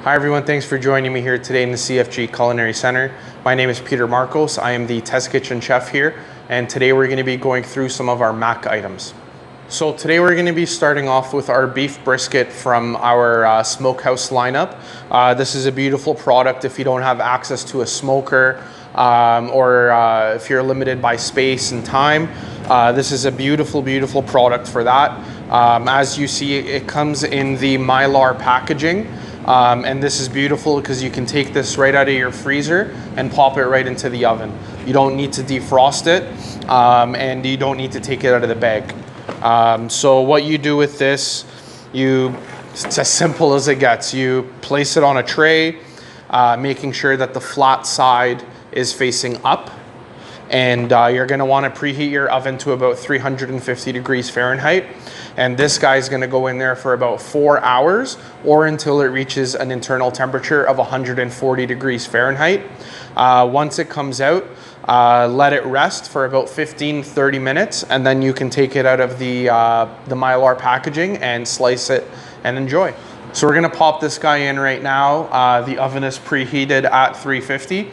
Hi everyone, thanks for joining me here today in the CFG Culinary Center. My name is Peter Marcos. I am the test kitchen chef here, and today we're going to be going through some of our mac items. So today we're going to be starting off with our beef brisket from our Smokehouse lineup. This is a beautiful product if you don't have access to a smoker or if you're limited by space and time. This is a beautiful, beautiful product for that. As you see, it comes in the Mylar packaging. And this is beautiful because you can take this right out of your freezer and pop it right into the oven. You don't need to defrost it, and you don't need to take it out of the bag. So what you do with this, it's as simple as it gets. You place it on a tray, making sure that the flat side is facing up. And you're going to want to preheat your oven to about 350 degrees Fahrenheit. And this guy is going to go in there for about 4 hours or until it reaches an internal temperature of 140 degrees Fahrenheit. Once it comes out, let it rest for about 15-30 minutes, and then you can take it out of the Mylar packaging and slice it and enjoy. So we're going to pop this guy in right now. The oven is preheated at 350.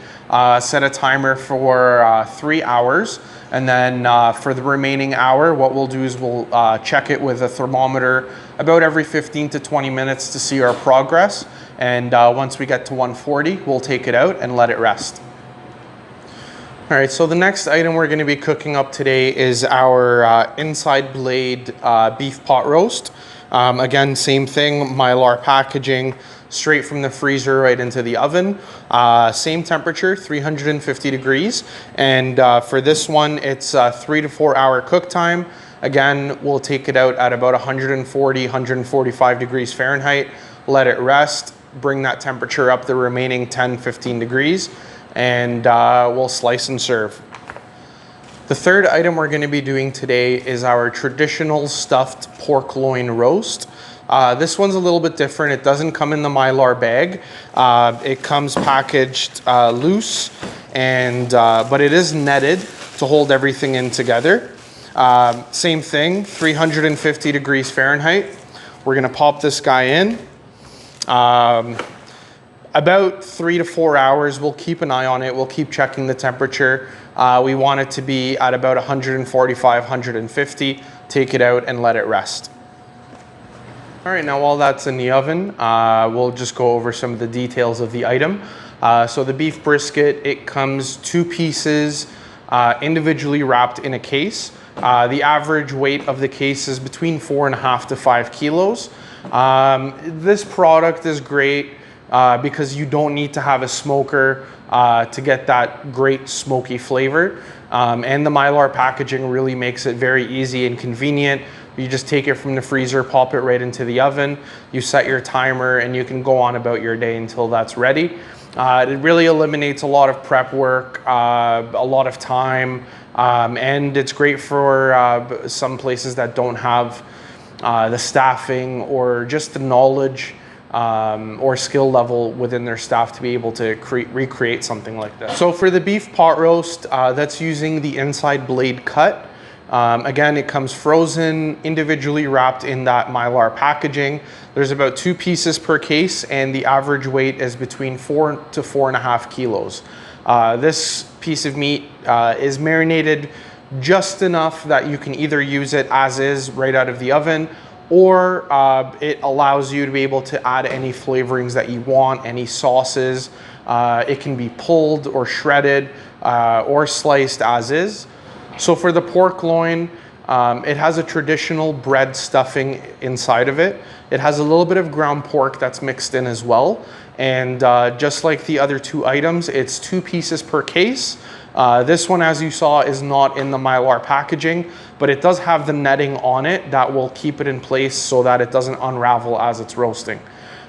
Set a timer for 3 hours, and then for the remaining hour, what we'll do is we'll check it with a thermometer about every 15 to 20 minutes to see our progress. And once we get to 140, we'll take it out and let it rest. All right, so the next item we're going to be cooking up today is our inside blade beef pot roast. Again, same thing, Mylar packaging, straight from the freezer right into the oven. Same temperature, 350 degrees. And for this one, it's a 3 to 4 hour cook time. Again, we'll take it out at about 140, 145 degrees Fahrenheit, let it rest, bring that temperature up the remaining 10, 15 degrees, and we'll slice and serve. The third item we're going to be doing today is our traditional stuffed pork loin roast. This one's a little bit different. It doesn't come in the Mylar bag. It comes packaged loose, and but it is netted to hold everything in together. Same thing, 350 degrees Fahrenheit. We're going to pop this guy in. About 3 to 4 hours. We'll keep an eye on it. We'll keep checking the temperature. We want it to be at about 145, 150. Take it out and let it rest. All right, now while that's in the oven, we'll just go over some of the details of the item. So the beef brisket, it comes 2 pieces individually wrapped in a case. The average weight of the case is between 4.5 to 5 kilos. This product is great because you don't need to have a smoker to get that great smoky flavor. And the Mylar packaging really makes it very easy and convenient. You just take it from the freezer, pop it right into the oven. You set your timer and you can go on about your day until that's ready. It really eliminates a lot of prep work, a lot of time, and it's great for some places that don't have the staffing or just the knowledge or skill level within their staff to be able to recreate something like this. So for the beef pot roast, that's using the inside blade cut. Again, it comes frozen, individually wrapped in that Mylar packaging. There's about 2 pieces per case, and the average weight is between 4 to 4.5 kilos. This piece of meat is marinated just enough that you can either use it as is right out of the oven, or it allows you to be able to add any flavorings that you want, any sauces. It can be pulled or shredded or sliced as is. So for the pork loin, it has a traditional bread stuffing inside of it. It has a little bit of ground pork that's mixed in as well. And just like the other 2 items, it's 2 pieces per case. This one, as you saw, is not in the Mylar packaging, but it does have the netting on it that will keep it in place so that it doesn't unravel as it's roasting.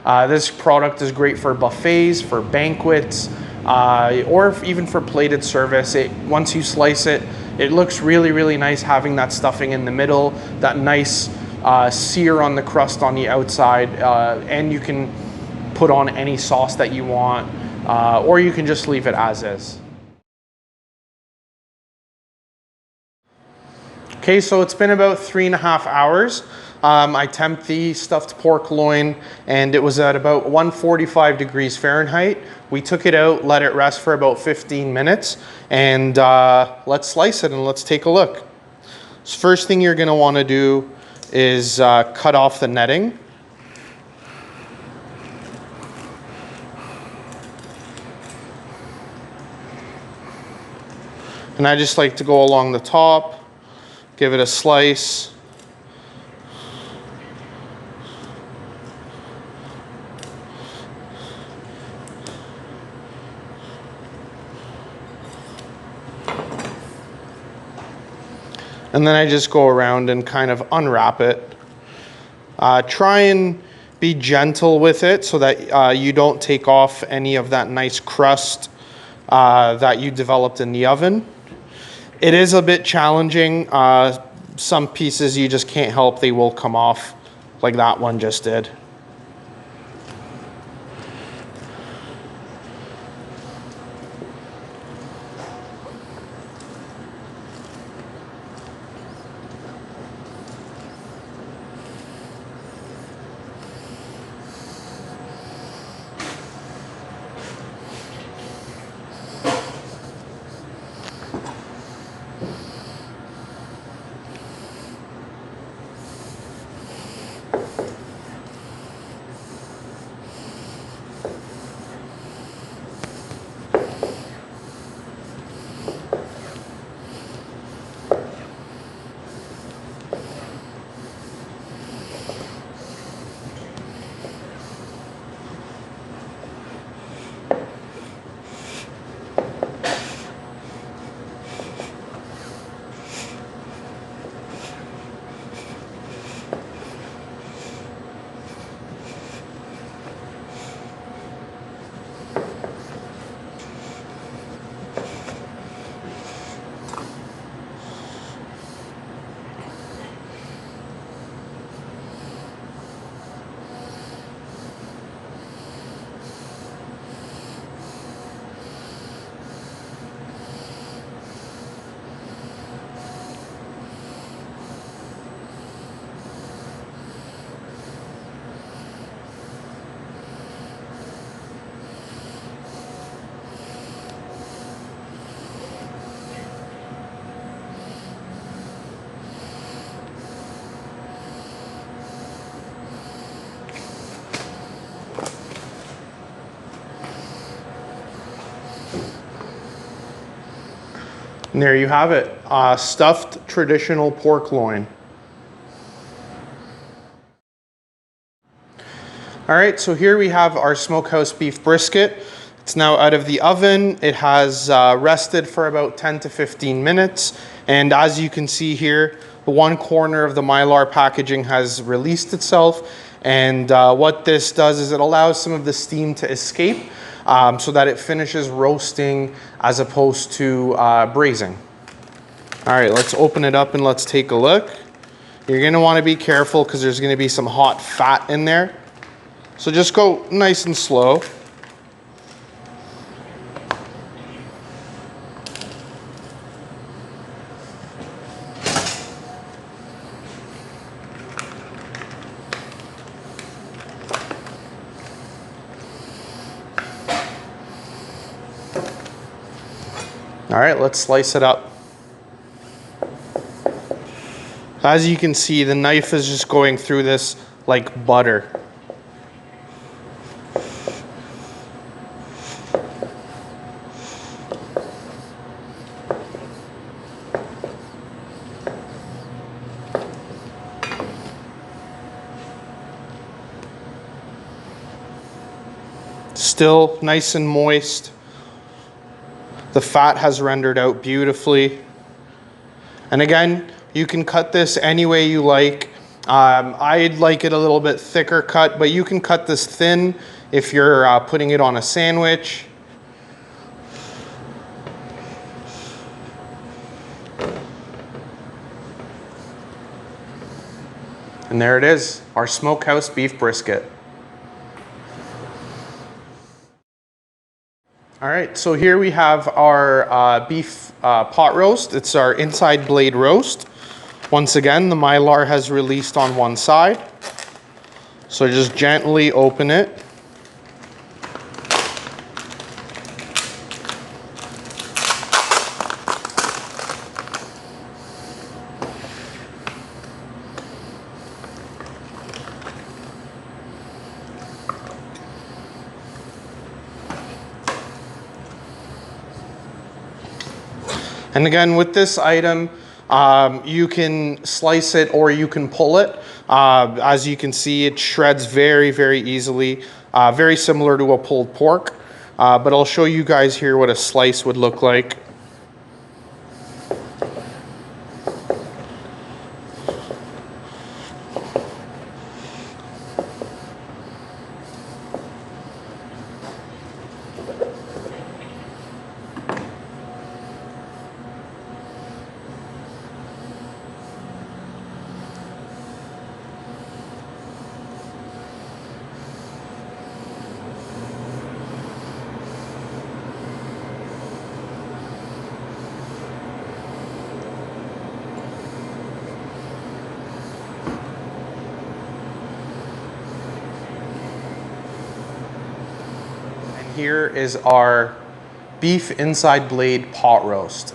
This product is great for buffets, for banquets, or even for plated service. Once you slice it, it looks really, really nice having that stuffing in the middle, that nice sear on the crust on the outside, and you can put on any sauce that you want, or you can just leave it as is. Okay, so it's been about 3.5 hours. I temped the stuffed pork loin, and it was at about 145 degrees Fahrenheit. We took it out, let it rest for about 15 minutes, and let's slice it and let's take a look. So first thing you're going to want to do is cut off the netting. And I just like to go along the top, give it a slice. And then I just go around and kind of unwrap it. Try and be gentle with it so that you don't take off any of that nice crust that you developed in the oven. It is a bit challenging. Some pieces you just can't help, they will come off like that one just did. And there you have it, stuffed traditional pork loin. All right, so here we have our smokehouse beef brisket. It's now out of the oven. It has rested for about 10 to 15 minutes. And as you can see here, the one corner of the Mylar packaging has released itself. And what this does is it allows some of the steam to escape so that it finishes roasting as opposed to braising. All right, let's open it up and let's take a look. You're gonna wanna be careful because there's gonna be some hot fat in there. So just go nice and slow. All right, let's slice it up. As you can see, the knife is just going through this like butter. Still nice and moist. The fat has rendered out beautifully. And again, you can cut this any way you like. I'd like it a little bit thicker cut, but you can cut this thin if you're putting it on a sandwich. And there it is, our smokehouse beef brisket. All right, so here we have our beef pot roast. It's our inside blade roast. Once again, the Mylar has released on one side. So just gently open it. And again, with this item, you can slice it or you can pull it. As you can see, it shreds very, very easily, very similar to a pulled pork. But I'll show you guys here what a slice would look like. Here is our beef inside blade pot roast.